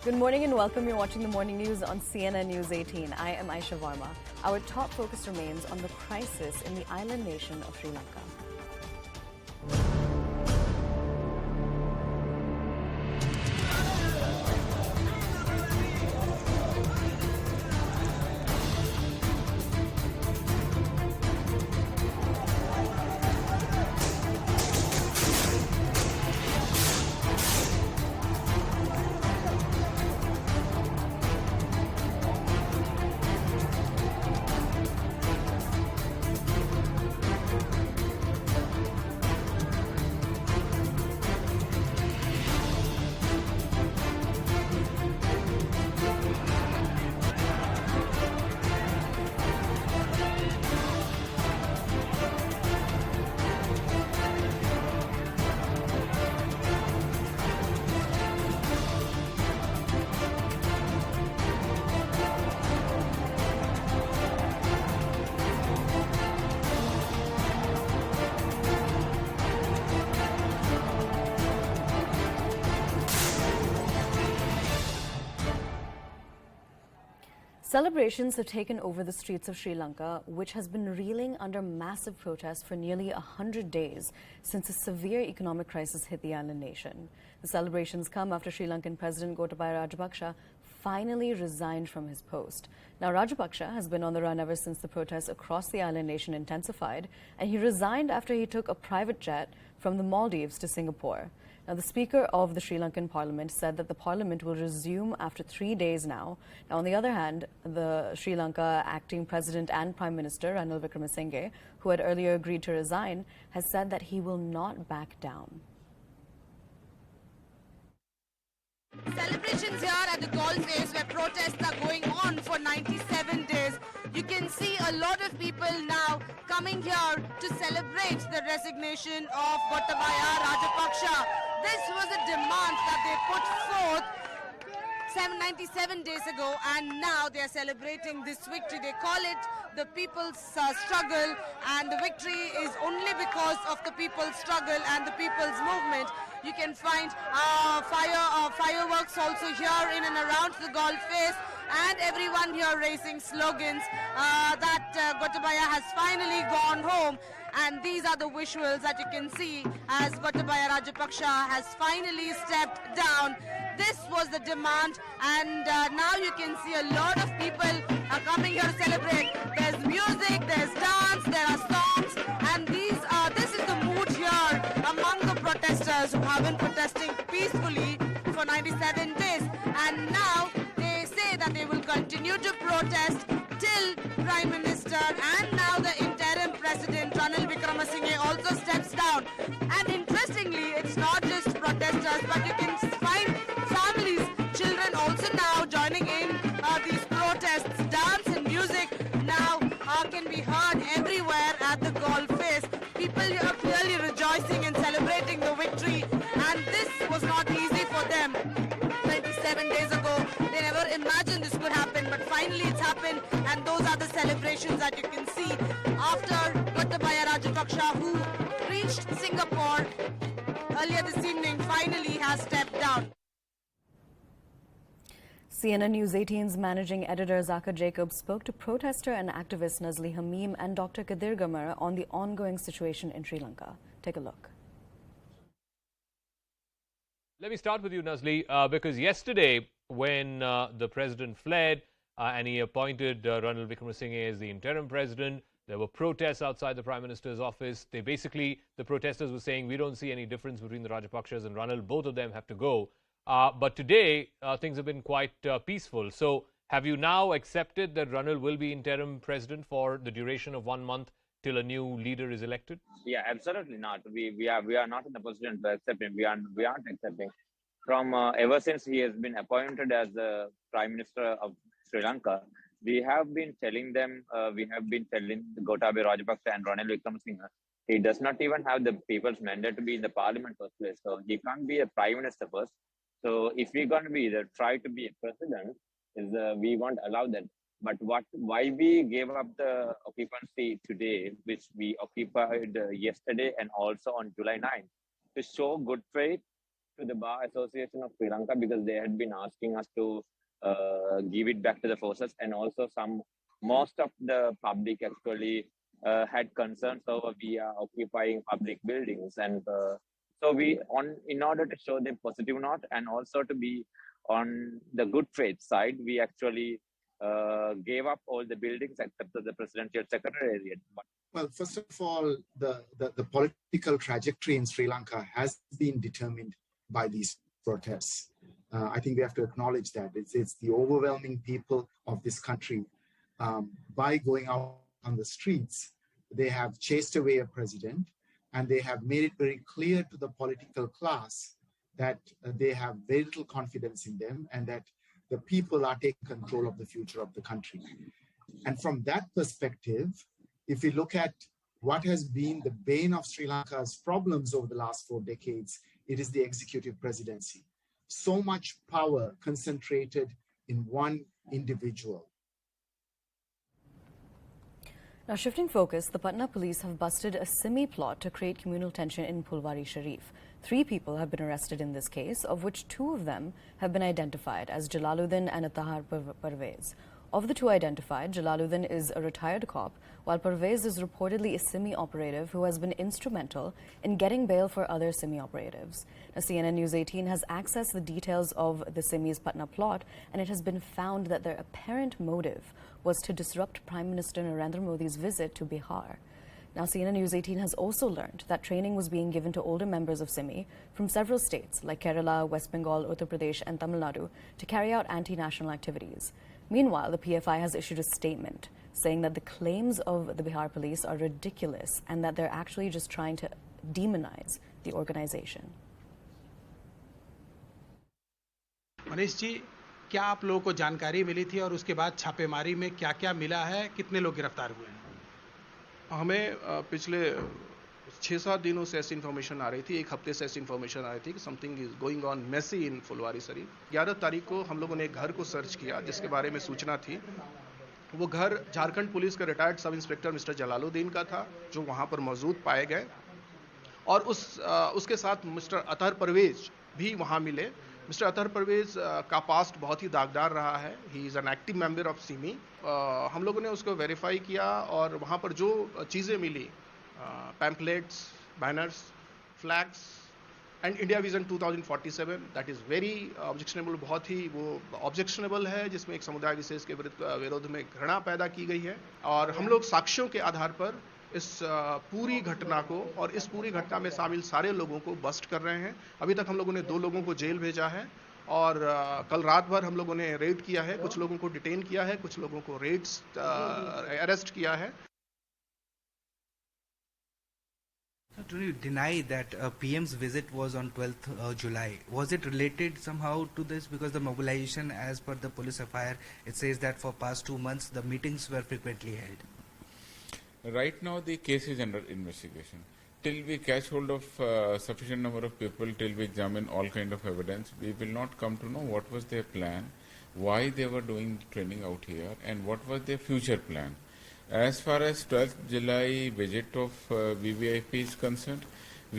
Good morning and welcome. You're watching the morning news on CNN News 18. I am Aisha Varma. Our top focus remains on the crisis in the island nation of Sri Lanka. Celebrations have taken over the streets of Sri Lanka, which has been reeling under massive protests for nearly 100 days since a severe economic crisis hit the island nation. The celebrations come after Sri Lankan President Gotabaya Rajapaksa finally resigned from his post. Now, Rajapaksa has been on the run ever since the protests across the island nation intensified, and he resigned after he took a private jet from the Maldives to Singapore. Now, the Speaker of the Sri Lankan Parliament said that the Parliament will resume after 3 days now. Now, on the other hand, the Sri Lanka acting President and Prime Minister, Ranil Wickremesinghe, who had earlier agreed to resign, has said that he will not back down. Celebrations here at the golf face where protests are going on for 97 days. You can see a lot of people now coming here to celebrate the resignation of Gotabaya Rajapaksa. This was a demand that they put forth 97 days ago, and now they are celebrating this victory. They call it the people's struggle, and the victory is only because of the people's struggle and the people's movement. You can find fireworks also here in and around the golf face, and everyone here raising slogans that Gotabaya has finally gone home. And these are the visuals that you can see as Gotabaya Rajapaksa has finally stepped down. This was the demand, and now you can see a lot of people are coming here to celebrate. There's music, there's dance, there are songs, and this is the mood here among the protesters who have been protesting peacefully for 97 days. And now they say that they will continue to protest till Prime Minister and now the interim President Ranil Wickremesinghe also steps down. And interestingly, it's not just protesters, but you can find families, children also now joining in these protests. Dance and music now can be heard everywhere at the golf face. People are clearly rejoicing and celebrating the victory, and this was not easy for them. 97 days ago, they never imagined this could happen, but finally it's happened, and those are the celebrations that you can see after Gotabaya Rajapaksa, who reached Singapore earlier this evening, finally has stepped down. CNN News 18's managing editor Zaka Jacobs spoke to protester and activist Nazli Hamim and Dr. Kadir Gamar on the ongoing situation in Sri Lanka. Take a look. Let me start with you, Nazli, because yesterday when the president fled and he appointed Ranil Wickremesinghe as the interim president, there were protests outside the Prime Minister's office. The protesters were saying, we don't see any difference between the Rajapaksas and Ranil. Both of them have to go. But today, things have been quite peaceful. So have you now accepted that Ranil will be interim president for the duration of 1 month till a new leader is elected? Yeah, absolutely not. We are not in the position to accept him. We aren't accepting. From ever since he has been appointed as the Prime Minister of Sri Lanka, we have been telling Gotabaya Rajapaksa and Ranil Wickremesinghe, he does not even have the people's mandate to be in the parliament first place. So he can't be a prime minister first. So if we're going to try to be a president, we won't allow that. But why we gave up the occupancy today, which we occupied yesterday and also on July 9th, to show good faith to the Bar Association of Sri Lanka because they had been asking us to give it back to the forces, and also most of the public actually had concerns over we are occupying public buildings, and so in order to show them positive note and also to be on the good faith side, we actually gave up all the buildings except the presidential secretariat. Well, first of all, the political trajectory in Sri Lanka has been determined by these protests. I think we have to acknowledge that. It's the overwhelming people of this country. By going out on the streets, they have chased away a president, and they have made it very clear to the political class that they have very little confidence in them and that the people are taking control of the future of the country. And from that perspective, if we look at what has been the bane of Sri Lanka's problems over the last 4 decades, it is the executive presidency. So much power concentrated in one individual. Now, shifting focus, the Patna police have busted a semi-plot to create communal tension in Pulwari Sharif. 3 people have been arrested in this case, of which 2 of them have been identified as Jalaluddin and Attahar Parvez. Of the 2 identified, Jalaluddin is a retired cop, while Parvez is reportedly a SIMI operative who has been instrumental in getting bail for other SIMI operatives. Now, CNN News 18 has accessed the details of the SIMI's Patna plot, and it has been found that their apparent motive was to disrupt Prime Minister Narendra Modi's visit to Bihar. Now, CNN News 18 has also learned that training was being given to older members of SIMI from several states like Kerala, West Bengal, Uttar Pradesh and Tamil Nadu to carry out anti-national activities. Meanwhile, the PFI has issued a statement saying that the claims of the Bihar police are ridiculous and that they're actually just trying to demonize the organization. Manish ji, क्या आप लोगों को जानकारी मिली थी और उसके बाद छापेमारी में क्या-क्या मिला है, कितने लोग गिरफ्तार हुए हैं? हमें पिछले 6-7 दिनों से ऐसी इन्फॉर्मेशन आ रही थी, 1 हफ्ते से ऐसी इन्फॉर्मेशन आ रही थी कि something is going on messy in Phulwari Sharif. 11 तारीख को हम लोगों ने एक घर को सर्च किया जिसके बारे में सूचना थी। वो घर झारखंड पुलिस के retired sub inspector mister Jalaluddin का था, जो वहां पर मौजूद पाए गए, और उसके साथ मिस्टर अतहर परवेज भी वहां मिले। मिस्टर अतहर परवेज का पास्ट बहुत ही दागदार रहा है। He is an active member of Simi. हम लोगों ने उसको वेरीफाई किया और वहाँ पर जो चीज़ें मिली, pamphlets, banners, flags and India vision 2047, that is very objectionable, बहुत ही वो ऑब्जेक्शनेबल है, जिसमें एक समुदाय विशेष के विरोध में घृणा पैदा की गई है। और हम लोग साक्ष्यों के आधार पर इस पूरी घटना को और इस पूरी घटना में शामिल सारे लोगों को बस्ट कर रहे हैं। अभी तक हम लोगों ने 2 लोगों को जेल भेजा है और कल रात भर हम लोगों ने रेड किया है, कुछ लोगों को डिटेन किया है, कुछ लोगों को अरेस्ट किया है। Do you deny that PM's visit was on 12th July? Was it related somehow to this? Because the mobilization, as per the police FIR, it says that for past 2 months the meetings were frequently held. Right now the case is under investigation. Till we catch hold of sufficient number of people, till we examine all kind of evidence, we will not come to know what was their plan, why they were doing training out here, and what was their future plan. As far as 12th July visit of VVIP is concerned,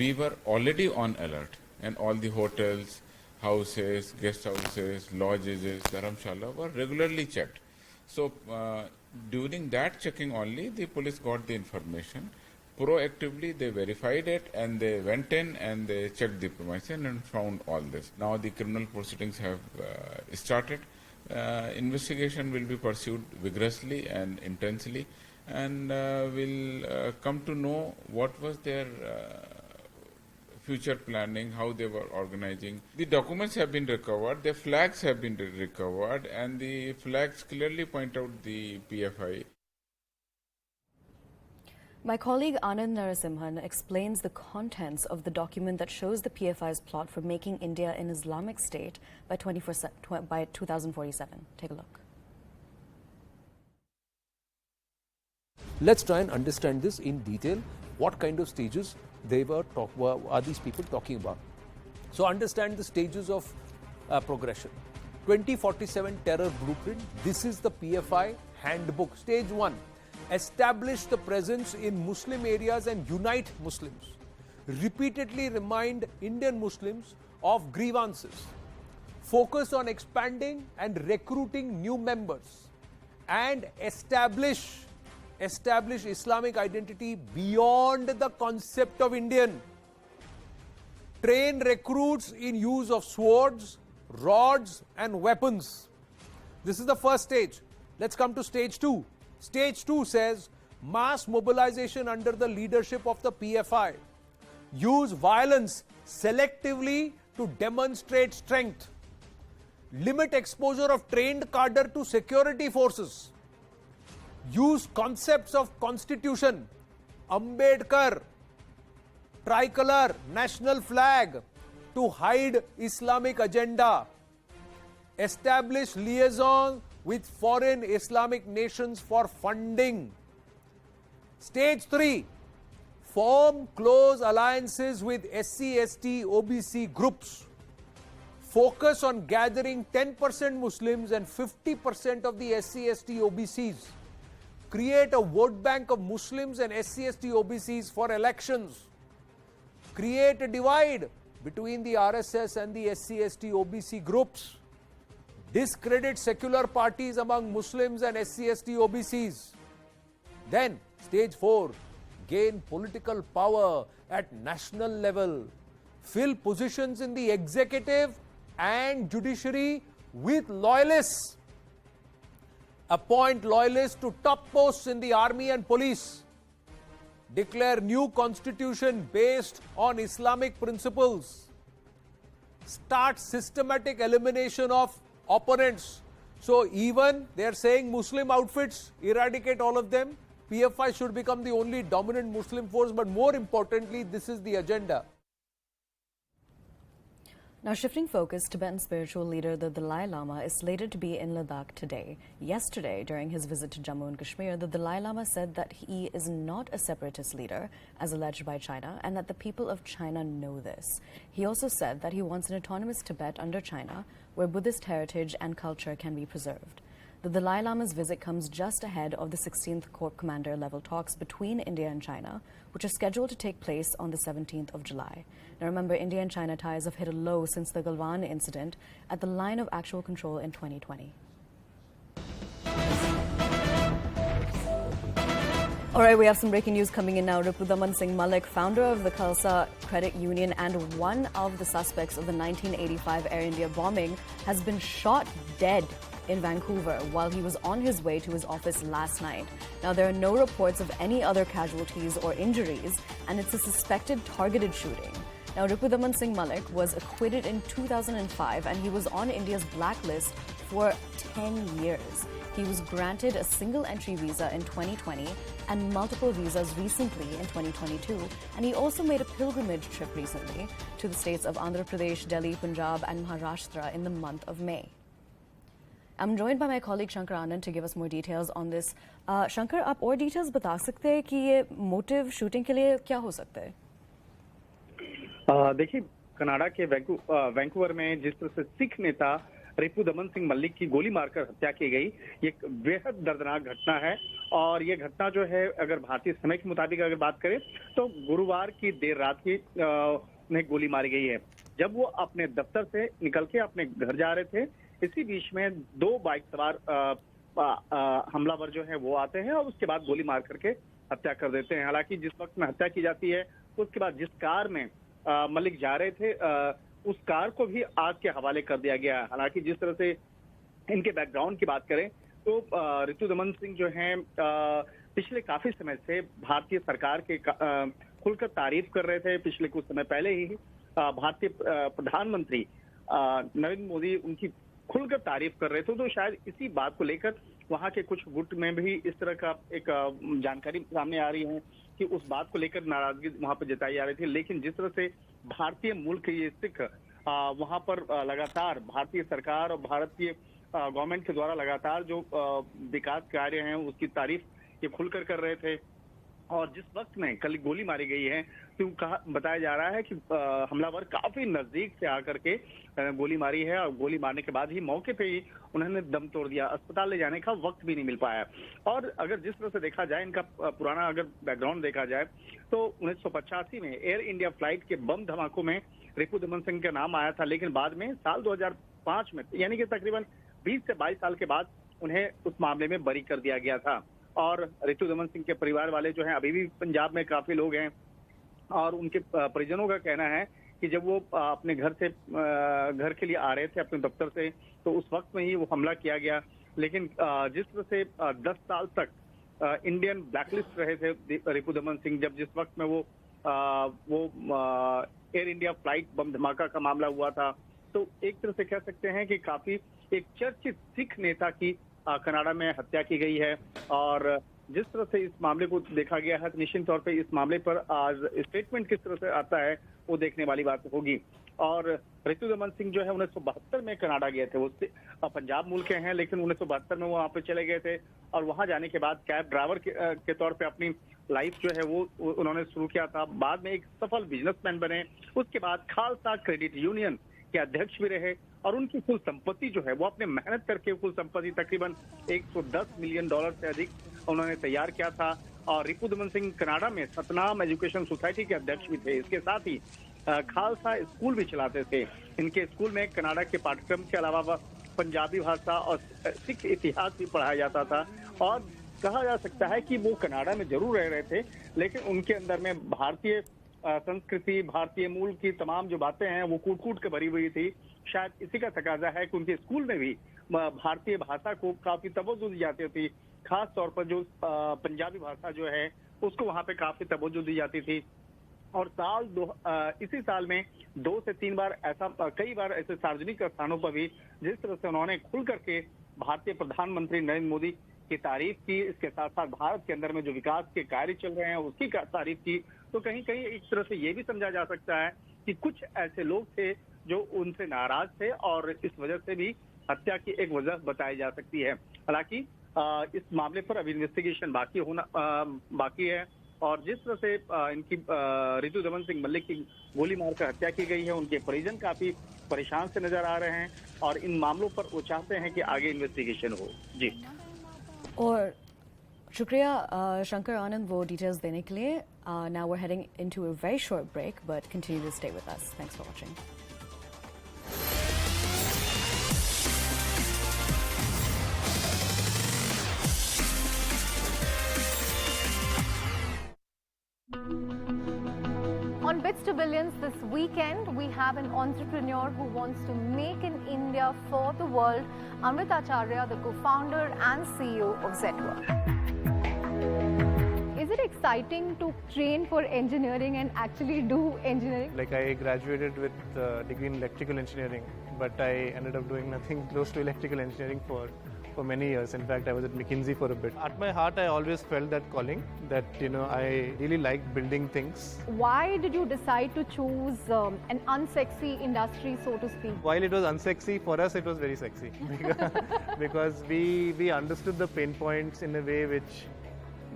we were already on alert, and all the hotels, houses, guest houses, lodges, dharamshala were regularly checked. So during that checking only, the police got the information. Proactively they verified it and they went in and they checked the premises and found all this. Now the criminal proceedings have started. Investigation will be pursued vigorously and intensely, and we'll come to know what was their future planning, how they were organizing. The documents have been recovered, the flags have been recovered, and the flags clearly point out the PFI. My colleague Anand Narasimhan explains the contents of the document that shows the PFI's plot for making India an Islamic state by 2047. Take a look. Let's try and understand this in detail. What kind of stages are these people talking about? So understand the stages of progression. 2047 terror blueprint. This is the PFI handbook. Stage 1. Establish the presence in Muslim areas and unite Muslims. repeatedly remind Indian Muslims of grievances, focus on expanding and recruiting new members, and establish Islamic identity beyond the concept of Indian. Train recruits in use of swords, rods, and weapons. This is the first stage. Let's come to stage 2. Stage 2 says mass mobilization under the leadership of the PFI. Use violence selectively to demonstrate strength. Limit exposure of trained cadre to security forces. Use concepts of constitution, Ambedkar, tricolor, national flag to hide Islamic agenda. Establish liaison with foreign Islamic nations for funding. Stage 3. Form close alliances with SC/ST, OBC groups. Focus on gathering 10% Muslims and 50% of the SC/ST, OBCs. Create a vote bank of Muslims and SC/ST, OBCs for elections. Create a divide between the RSS and the SC/ST, OBC groups. Discredit secular parties among Muslims and SC/ST, OBCs. Then, stage 4, gain political power at national level. Fill positions in the executive and judiciary with loyalists. Appoint loyalists to top posts in the army and police. Declare new constitution based on Islamic principles. Start systematic elimination of opponents. So even they are saying Muslim outfits, eradicate all of them. PFI should become the only dominant Muslim force, but more importantly, this is the agenda. Now, shifting focus, Tibetan spiritual leader the Dalai Lama is slated to be in Ladakh today. Yesterday, during his visit to Jammu and Kashmir, the Dalai Lama said that he is not a separatist leader, as alleged by China, and that the people of China know this. He also said that he wants an autonomous Tibet under China, where Buddhist heritage and culture can be preserved. The Dalai Lama's visit comes just ahead of the 16th Corps Commander level talks between India and China, which are scheduled to take place on the 17th of July. Now remember, India and China ties have hit a low since the Galwan incident at the line of actual control in 2020. All right, we have some breaking news coming in now. Ripudaman Singh Malik, founder of the Khalsa Credit Union and one of the suspects of the 1985 Air India bombing, has been shot dead in Vancouver while he was on his way to his office last night. Now, there are no reports of any other casualties or injuries, and it's a suspected targeted shooting. Now, Ripudaman Singh Malik was acquitted in 2005, and he was on India's blacklist for 10 years. He was granted a single-entry visa in 2020 and multiple visas recently in 2022. And he also made a pilgrimage trip recently to the states of Andhra Pradesh, Delhi, Punjab, and Maharashtra in the month of May. I'm joined by my colleague Shankar Anand to give us more details on this. Shankar, आप और details बता सकते हैं कि ये motive shooting के लिए क्या हो सकता है? देखिए, कनाडा के वैंकूवर में जिस तरह से सिख नेता रिपुदमन सिंह मलिक की गोली मारकर हत्या की गई, ये बेहद दर्दनाक घटना है। और ये घटना जो है, अगर भारतीय समय के मुताबिक अगर बात करें तो गुरुवार की देर रात की उन्हें गोली मारी गई है। जब वो अपने दफ्तर से निकल के अपने घर जा रहे थे, इसी बीच में दो बाइक सवार हमलावर जो है वो आते हैं और उसके बाद गोली मार करके हत्या कर देते हैं। हालांकि जिस वक्त में हत्या की जाती है, उसके बाद जिस कार में मलिक जा रहे थे, उस कार को भी आग के हवाले कर दिया गया। हालांकि जिस तरह से इनके बैकग्राउंड की बात करें तो रिपुदमन सिंह जो हैं पिछले काफी समय से भारतीय सरकार के खुलकर तारीफ कर रहे थे। पिछले कुछ समय पहले ही भारतीय प्रधानमंत्री नरेंद्र मोदी उनकी खुलकर तारीफ कर रहे थे, तो शायद इसी बात को लेकर वहां के कुछ गुट में भी इस तरह का एक जानकारी सामने आ रही है कि उस बात को लेकर नाराजगी वहां पर जताई जा रही थी। लेकिन जिस तरह से भारतीय मूल के ये सिख वहां पर लगातार भारतीय सरकार और भारतीय गवर्नमेंट के द्वारा लगातार जो विकास कार्य हैं उसकी तारीफ ये खुलकर कर रहे थे, और जिस वक्त में कल गोली मारी गई है क्यों बताया जा रहा है कि हमलावर काफी नजदीक से आकर के गोली मारी है और गोली मारने के बाद ही मौके पे ही उन्होंने दम तोड़ दिया। अस्पताल ले जाने का वक्त भी नहीं मिल पाया। और अगर जिस तरह से देखा जाए, इनका पुराना अगर बैकग्राउंड देखा जाए तो 1985 में एयर इंडिया फ्लाइट के बम धमाकों में रिपुदमन सिंह का नाम आया था, लेकिन बाद में साल 2005 में, यानी कि तकरीबन 20 से 22 साल के बाद उन्हें उस मामले में बरी कर दिया गया था। और रिपुदमन सिंह के परिवार वाले जो हैं अभी भी पंजाब में काफी लोग हैं और उनके परिजनों का कहना है कि जब वो अपने घर के लिए आ रहे थे अपने दफ्तर से, तो उस वक्त में ही वो हमला किया गया। लेकिन जिस तरह से 10 साल तक इंडियन ब्लैकलिस्ट रहे थे रिपुदमन सिंह, जब जिस वक्त में वो एयर इंडिया फ्लाइट बम धमाका का मामला हुआ था, तो एक तरह से कह सकते हैं कि काफी एक चर्चित सिख नेता की कनाडा में हत्या की गई है। और जिस तरह से इस मामले को देखा गया है, तो निश्चित तौर पे इस मामले पर आज स्टेटमेंट किस तरह से आता है वो देखने वाली बात होगी। और रिपुदमन सिंह जो है 1972 में कनाडा गए थे। वो पंजाब मूल के हैं, लेकिन 1972 में वो वहाँ पे चले गए थे और वहाँ जाने के बाद कैब ड्राइवर के तौर पे अपनी लाइफ जो है वो उन्होंने शुरू किया था। बाद में एक सफल बिजनेसमैन बने। उसके बाद खालसा क्रेडिट यूनियन के अध्यक्ष भी रहे और उनकी कुल संपत्ति जो है वो अपने मेहनत करके कुल संपत्ति तकरीबन $110 मिलियन से अधिक उन्होंने तैयार किया था। और रिपुदमन सिंह कनाडा में सतनाम एजुकेशन सोसाइटी के अध्यक्ष भी थे। इसके साथ ही खालसा स्कूल भी चलाते थे। इनके स्कूल में कनाडा के पाठ्यक्रम के अलावा पंजाबी भाषा और सिख इतिहास भी पढ़ाया जाता था। और कहा जा सकता है कि वो कनाडा में जरूर रह रहे थे, लेकिन उनके अंदर में भारतीय संस्कृति, भारतीय मूल की तमाम जो बातें हैं वो कूट कूट के भरी हुई थी। शायद इसी का तकाजा है कि उनके स्कूल में भी भारतीय भाषा को काफी तवज्जो दी जाती थी। खास तौर पर जो पंजाबी भाषा जो है उसको वहाँ पे काफी तवज्जो दी जाती थी। और इसी साल में 2 से 3 बार कई बार ऐसे सार्वजनिक स्थानों पर भी जिस तरह से उन्होंने खुल करके भारतीय प्रधानमंत्री नरेंद्र मोदी की तारीफ की, इसके साथ साथ भारत के अंदर में जो विकास के कार्य चल रहे हैं उसकी तारीफ की, तो कहीं कहीं एक तरह से ये भी समझा जा सकता है कि कुछ ऐसे लोग थे जो उनसे नाराज थे और इस वजह से भी हत्या की एक वजह बताई जा सकती है। हालांकि इस मामले पर अभी इन्वेस्टिगेशन बाकी है। और जिस तरह से इनकी रिपुदमन सिंह मल्लिक की गोली मारकर हत्या की गई है, उनके परिजन काफी परेशान से नजर आ रहे हैं और इन मामलों पर वो चाहते हैं कि आगे इन्वेस्टिगेशन हो। जी, और शुक्रिया शंकर आनंद वो डिटेल्स देने के लिए। Now we are heading into a very short break, but continue to stay with us. Thanks for watching. On Bits to Billions this weekend, we have an entrepreneur who wants to make in India for the world, Amrit Acharya, the co-founder and CEO of Zetwork. Is it exciting to train for engineering and actually do engineering? Like, I graduated with a degree in electrical engineering, but I ended up doing nothing close to electrical engineering for many years. In fact, I was at McKinsey for a bit. At my heart, I always felt that calling, that, I really liked building things. Why did you decide to choose an unsexy industry, so to speak? While it was unsexy, for us it was very sexy. because we understood the pain points in a way which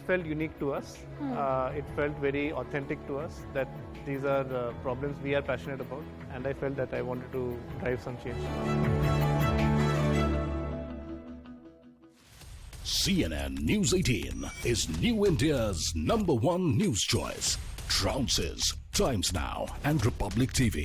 felt unique to us. It felt very authentic to us, that these are problems we are passionate about, and I felt that I wanted to drive some change. CNN News 18 is New India's #1 news choice. Trounces, Times Now and Republic TV.